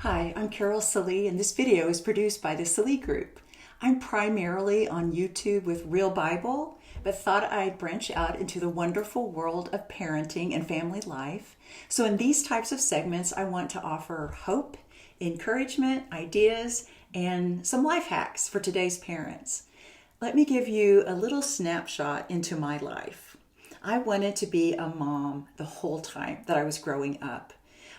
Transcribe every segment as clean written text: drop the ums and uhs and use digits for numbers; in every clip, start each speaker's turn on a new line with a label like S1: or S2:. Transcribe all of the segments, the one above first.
S1: Hi, I'm Carol Salee, and this video is produced by the Salee Group. I'm primarily on YouTube with Real Bible, but thought I'd branch out into the wonderful world of parenting and family life. So in these types of segments, I want to offer hope, encouragement, ideas, and some life hacks for today's parents. Let me give you a little snapshot into my life. I wanted to be a mom the whole time that I was growing up.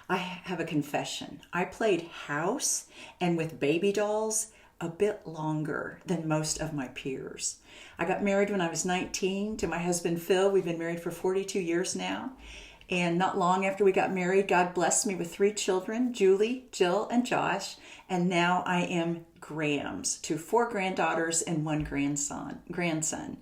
S1: I have a confession. I played house and with baby dolls a bit longer than most of my peers. I got married when I was 19 to my husband Phil. We've been married for 42 years now. And not long after we got married, God blessed me with 3 children, Julie, Jill, and Josh. And now I am Grams to 4 granddaughters and 1 grandson.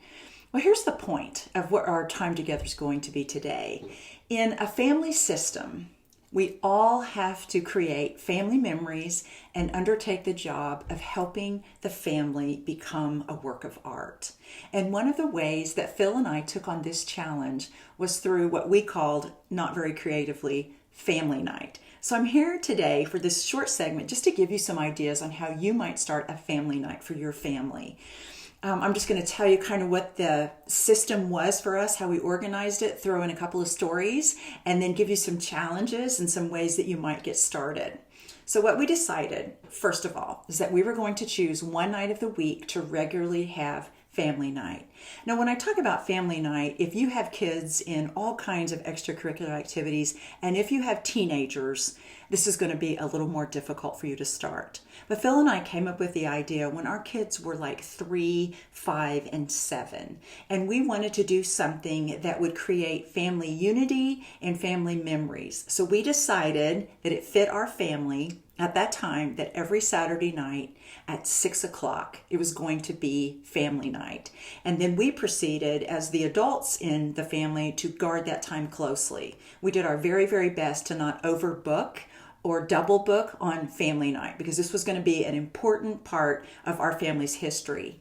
S1: Well, here's the point of what our time together is going to be today. In a family system, we all have to create family memories and undertake the job of helping the family become a work of art. And one of the ways that Phil and I took on this challenge was through what we called, not very creatively, family night. So I'm here today for this short segment just to give you some ideas on how you might start a family night for your family. I'm just going to tell you kind of what the system was for us, how we organized it, throw in a couple of stories, and then give you some challenges and some ways that you might get started. So what we decided, first of all, is that we were going to choose one night of the week to regularly have family night. Now, when I talk about family night, if you have kids in all kinds of extracurricular activities, and if you have teenagers, this is going to be a little more difficult for you to start. But Phil and I came up with the idea when our kids were like 3, 5, and 7, and we wanted to do something that would create family unity and family memories. So we decided that it fit our family at that time that every Saturday night at 6 o'clock, it was going to be family night. And then we proceeded as the adults in the family to guard that time closely. We did our very, very best to not overbook or double book on family night because this was going to be an important part of our family's history.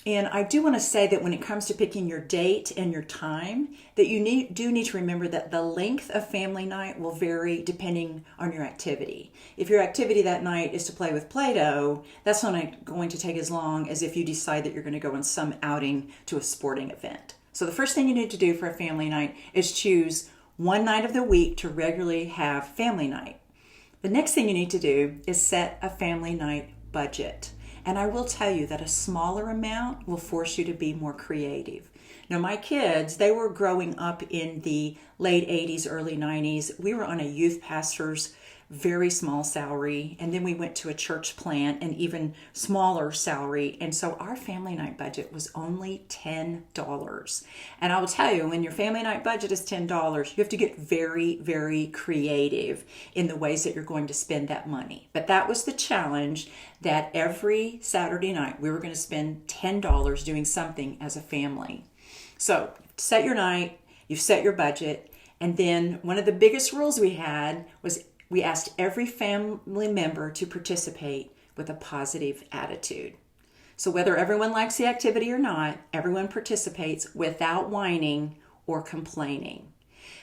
S1: And I do want to say that when it comes to picking your date and your time, that you do need to remember that the length of family night will vary depending on your activity. If your activity that night is to play with Play-Doh, that's not going to take as long as if you decide that you're going to go on some outing to a sporting event. So the first thing you need to do for a family night is choose one night of the week to regularly have family night. The next thing you need to do is set a family night budget. And I will tell you that a smaller amount will force you to be more creative. Now, my kids, they were growing up in the late 80s, early 90s. We were on a youth pastor's very small salary, and then we went to a church plant, an even smaller salary. And so our family night budget was only $10. And I will tell you, when your family night budget is $10, you have to get very, very creative in the ways that you're going to spend that money. But that was the challenge, that every Saturday night we were going to spend $10 doing something as a family. So set your night, you've set your budget, and then one of the biggest rules we had was we asked every family member to participate with a positive attitude. So whether everyone likes the activity or not, everyone participates without whining or complaining.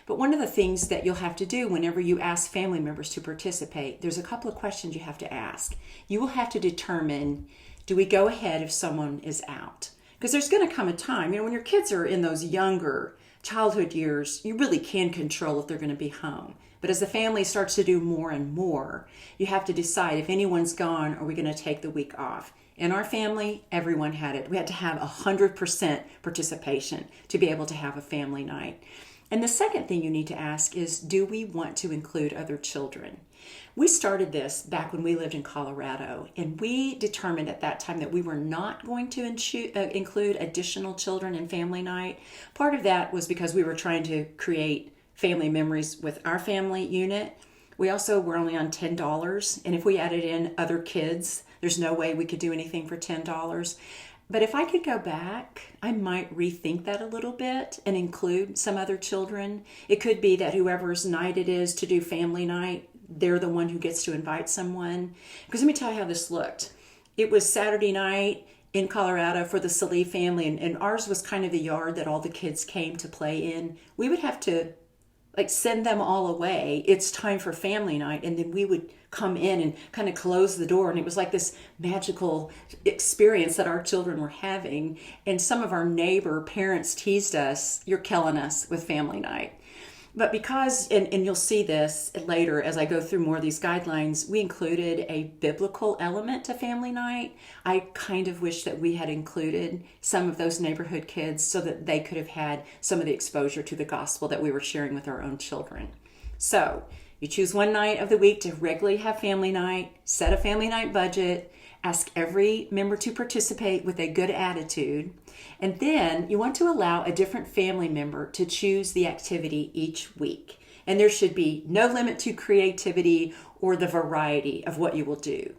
S1: But one of the things that you'll have to do whenever you ask family members to participate, there's a couple of questions you have to ask. You will have to determine, do we go ahead if someone is out? Because there's going to come a time, when your kids are in those younger childhood years, you really can control if they're going to be home. But as the family starts to do more and more, you have to decide if anyone's gone, are we going to take the week off? In our family, everyone had it. We had to have 100% participation to be able to have a family night. And the second thing you need to ask is, do we want to include other children? We started this back when we lived in Colorado, and we determined at that time that we were not going to include additional children in family night. Part of that was because we were trying to create family memories with our family unit. We also were only on $10, and if we added in other kids, there's no way we could do anything for $10. But if I could go back, I might rethink that a little bit and include some other children. It could be that whoever's night it is to do family night, they're the one who gets to invite someone. Because let me tell you how this looked. It was Saturday night in Colorado for the Salee family, and ours was kind of the yard that all the kids came to play in. We would have to like send them all away. It's time for family night. And then we would come in and kind of close the door. And it was like this magical experience that our children were having. And some of our neighbor parents teased us, "You're killing us with family night." But because, and you'll see this later as I go through more of these guidelines, we included a biblical element to family night. I kind of wish that we had included some of those neighborhood kids so that they could have had some of the exposure to the gospel that we were sharing with our own children. So you choose one night of the week to regularly have family night, set a family night budget, ask every member to participate with a good attitude, and then you want to allow a different family member to choose the activity each week. And there should be no limit to creativity or the variety of what you will do.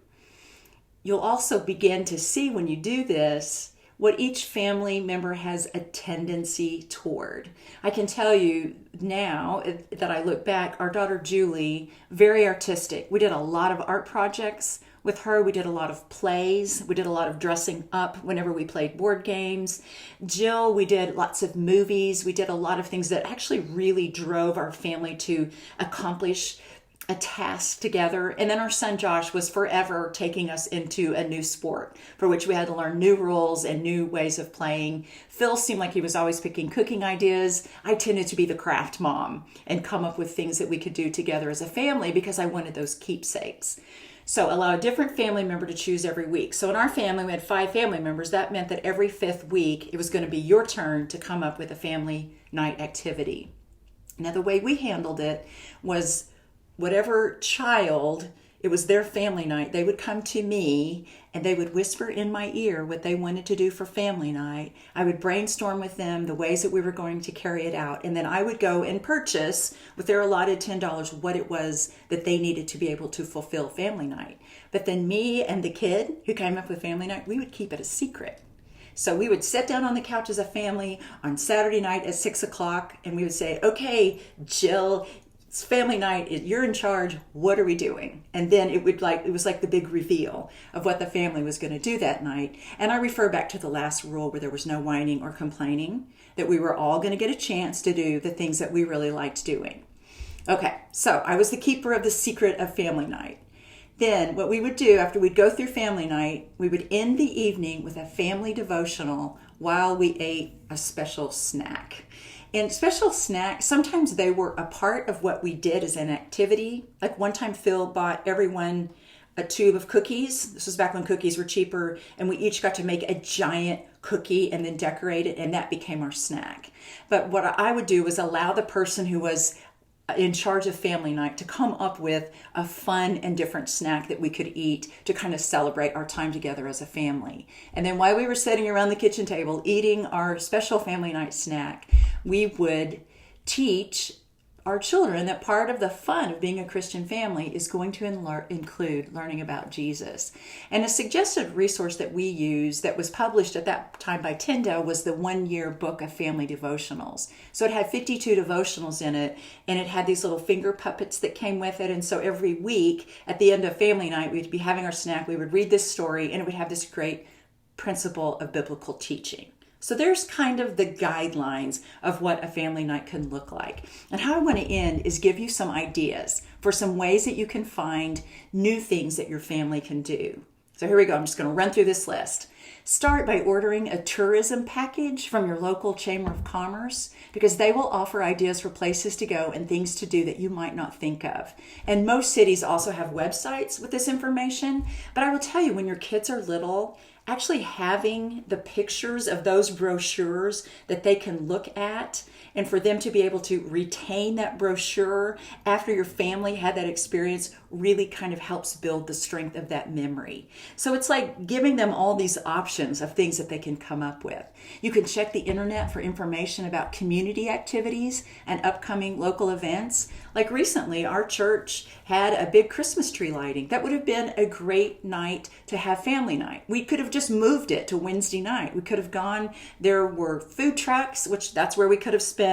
S1: You'll also begin to see when you do this what each family member has a tendency toward. I can tell you now that I look back, our daughter Julie, very artistic. We did a lot of art projects with her. We did a lot of plays. We did a lot of dressing up whenever we played board games. Jill, we did lots of movies. We did a lot of things that actually really drove our family to accomplish a task together. And then our son Josh was forever taking us into a new sport for which we had to learn new rules and new ways of playing. Phil seemed like he was always picking cooking ideas. I tended to be the craft mom and come up with things that we could do together as a family because I wanted those keepsakes. So allow a different family member to choose every week. So in our family, we had 5 family members. That meant that every 5th week, it was going to be your turn to come up with a family night activity. Now, the way we handled it was whatever child, it was their family night, they would come to me and they would whisper in my ear what they wanted to do for family night. I would brainstorm with them the ways that we were going to carry it out. And then I would go and purchase with their allotted $10 what it was that they needed to be able to fulfill family night. But then me and the kid who came up with family night, we would keep it a secret. So we would sit down on the couch as a family on Saturday night at 6 o'clock and we would say, "Okay, Jill, it's family night, you're in charge, what are we doing?" And then it was like the big reveal of what the family was going to do that night. And I refer back to the last rule where there was no whining or complaining, that we were all going to get a chance to do the things that we really liked doing. Okay, so I was the keeper of the secret of family night. Then what we would do after we'd go through family night, we would end the evening with a family devotional while we ate a special snack. And special snacks, sometimes they were a part of what we did as an activity. Like one time Phil bought everyone a tube of cookies. This was back when cookies were cheaper. And we each got to make a giant cookie and then decorate it. And that became our snack. But what I would do was allow the person who was in charge of family night to come up with a fun and different snack that we could eat to kind of celebrate our time together as a family. And then while we were sitting around the kitchen table eating our special family night snack, we would teach our children that part of the fun of being a Christian family is going to include learning about Jesus. And a suggested resource that we used that was published at that time by Tyndale was the 1-year book of family devotionals. So it had 52 devotionals in it, and it had these little finger puppets that came with it. And so every week at the end of family night, we'd be having our snack, we would read this story, and it would have this great principle of biblical teaching. So there's kind of the guidelines of what a family night can look like. And how I want to end is give you some ideas for some ways that you can find new things that your family can do. So here we go. I'm just going to run through this list. Start by ordering a tourism package from your local Chamber of Commerce because they will offer ideas for places to go and things to do that you might not think of. And most cities also have websites with this information. But I will tell you, when your kids are little, actually having the pictures of those brochures that they can look at and for them to be able to retain that brochure after your family had that experience really kind of helps build the strength of that memory. So it's like giving them all these options of things that they can come up with. You can check the internet for information about community activities and upcoming local events. Like recently, our church had a big Christmas tree lighting. That would have been a great night to have family night. We could have just moved it to Wednesday night. We could have gone, there were food trucks, which that's where we could have spent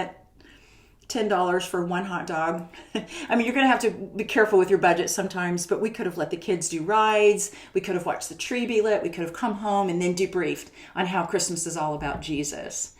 S1: $10 for one hot dog. I mean, you're going to have to be careful with your budget sometimes, but we could have let the kids do rides. We could have watched the tree be lit. We could have come home and then debriefed on how Christmas is all about Jesus.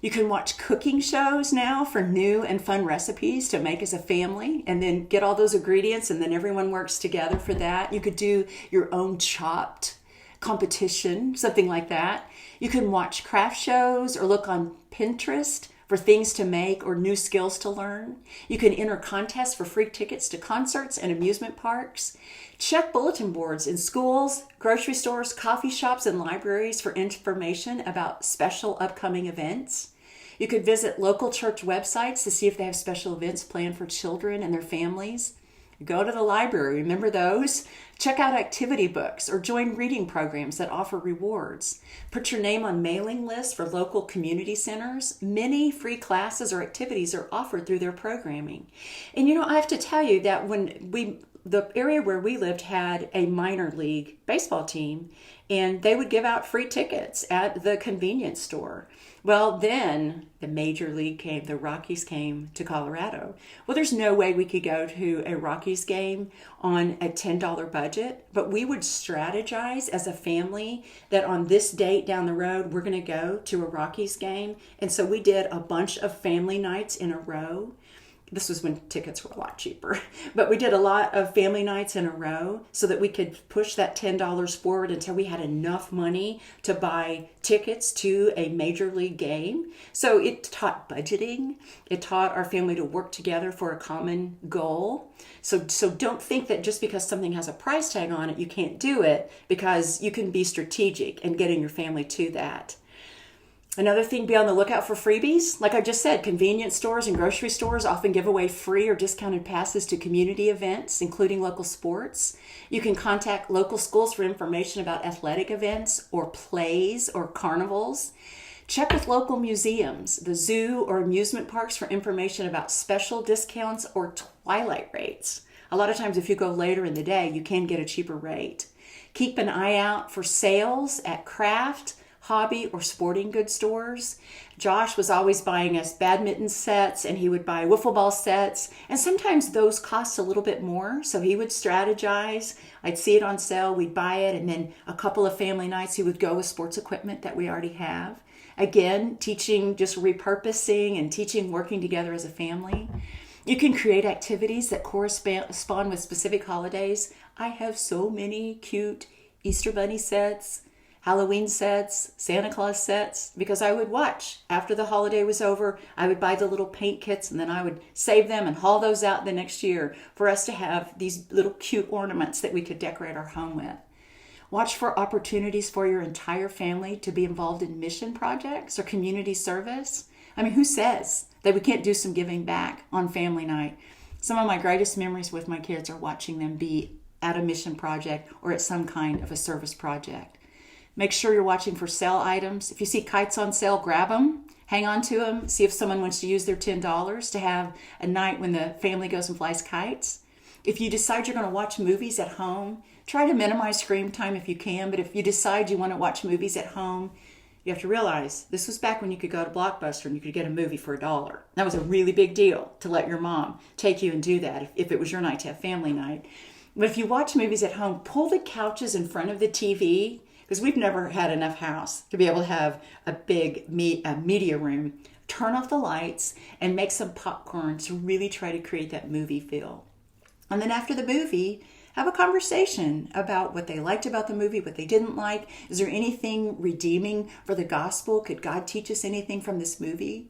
S1: You can watch cooking shows now for new and fun recipes to make as a family and then get all those ingredients and then everyone works together for that. You could do your own chopped competition, something like that. You can watch craft shows or look on Pinterest for things to make or new skills to learn. You can enter contests for free tickets to concerts and amusement parks. Check bulletin boards in schools, grocery stores, coffee shops, and libraries for information about special upcoming events. You could visit local church websites to see if they have special events planned for children and their families. Go to the library, remember those? Check out activity books or join reading programs that offer rewards. Put your name on mailing lists for local community centers. Many free classes or activities are offered through their programming. And I have to tell you that the area where we lived had a minor league baseball team, and they would give out free tickets at the convenience store. Well, then the major league came, the Rockies came to Colorado. Well, there's no way we could go to a Rockies game on a $10 budget, but we would strategize as a family that on this date down the road, we're going to go to a Rockies game. And so we did a bunch of family nights in a row. This was when tickets were a lot cheaper, but we did a lot of family nights in a row so that we could push that $10 forward until we had enough money to buy tickets to a major league game. So it taught budgeting. It taught our family to work together for a common goal. So don't think that just because something has a price tag on it, you can't do it, because you can be strategic in getting your family to that. Another thing, be on the lookout for freebies. Like I just said, convenience stores and grocery stores often give away free or discounted passes to community events, including local sports. You can contact local schools for information about athletic events or plays or carnivals. Check with local museums, the zoo, or amusement parks for information about special discounts or twilight rates. A lot of times if you go later in the day, you can get a cheaper rate. Keep an eye out for sales at craft, hobby, or sporting goods stores. Josh was always buying us badminton sets, and he would buy wiffle ball sets, and sometimes those cost a little bit more, so he would strategize. I'd see it on sale, we'd buy it, and then a couple of family nights he would go with sports equipment that we already have. Again, teaching just repurposing and teaching working together as a family. You can create activities that correspond with specific holidays. I have so many cute Easter bunny sets, Halloween sets, Santa Claus sets, because I would watch. After the holiday was over, I would buy the little paint kits, and then I would save them and haul those out the next year for us to have these little cute ornaments that we could decorate our home with. Watch for opportunities for your entire family to be involved in mission projects or community service. I mean, who says that we can't do some giving back on family night? Some of my greatest memories with my kids are watching them be at a mission project or at some kind of a service project. Make sure you're watching for sale items. If you see kites on sale, grab them, hang on to them, see if someone wants to use their $10 to have a night when the family goes and flies kites. If you decide you're going to watch movies at home, try to minimize screen time if you can, but if you decide you want to watch movies at home, you have to realize this was back when you could go to Blockbuster and you could get a movie for $1. That was a really big deal to let your mom take you and do that if it was your night to have family night. But if you watch movies at home, pull the couches in front of the TV, because we've never had enough house to be able to have a big media room. Turn off the lights and make some popcorn to really try to create that movie feel. And then after the movie, have a conversation about what they liked about the movie, what they didn't like. Is there anything redeeming for the gospel? Could God teach us anything from this movie?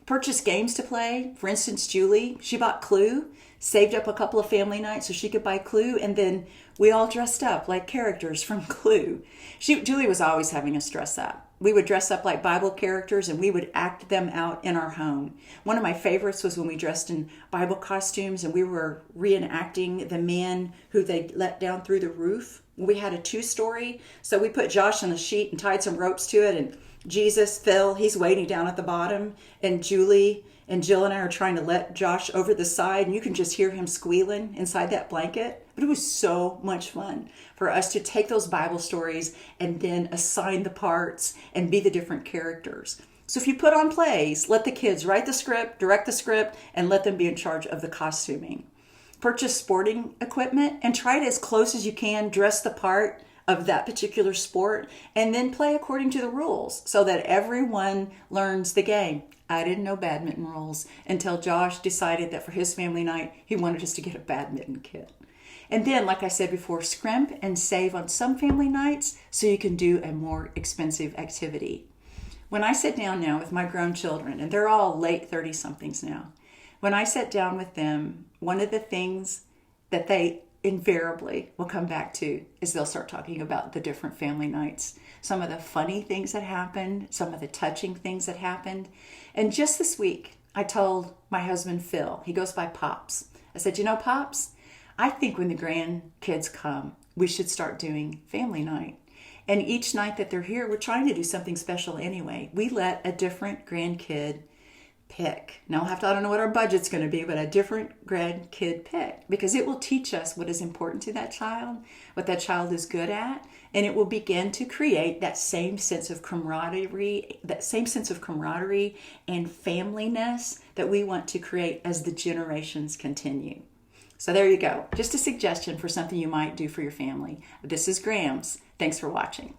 S1: Purchase games to play. For instance, Julie, she bought Clue, saved up a couple of family nights so she could buy Clue, and then we all dressed up like characters from Clue. Julie was always having us dress up. We would dress up like Bible characters and we would act them out in our home. One of my favorites was when we dressed in Bible costumes and we were reenacting the man who they let down through the roof. We had a 2-story, so we put Josh on a sheet and tied some ropes to it, and Jesus fell, he's waiting down at the bottom, and Julie and Jill and I are trying to let Josh over the side, and you can just hear him squealing inside that blanket. But it was so much fun for us to take those Bible stories and then assign the parts and be the different characters. So if you put on plays, let the kids write the script, direct the script, and let them be in charge of the costuming. Purchase sporting equipment and try to, as close as you can, dress the part of that particular sport and then play according to the rules so that everyone learns the game. I didn't know badminton rules until Josh decided that for his family night, he wanted us to get a badminton kit. And then, like I said before, scrimp and save on some family nights so you can do a more expensive activity. When I sit down now with my grown children, and they're all late 30-somethings now, when I sit down with them, one of the things that they invariably will come back to is they'll start talking about the different family nights, some of the funny things that happened, some of the touching things that happened. And just this week, I told my husband, Phil, he goes by Pops. I said, Pops, I think when the grandkids come, we should start doing family night. And each night that they're here, we're trying to do something special anyway. We let a different grandkid pick. Now, I don't know what our budget's going to be, but a different grandkid pick, because it will teach us what is important to that child, what that child is good at, and it will begin to create that same sense of camaraderie, and familyness that we want to create as the generations continue. So there you go. Just a suggestion for something you might do for your family. This is Grams. Thanks for watching.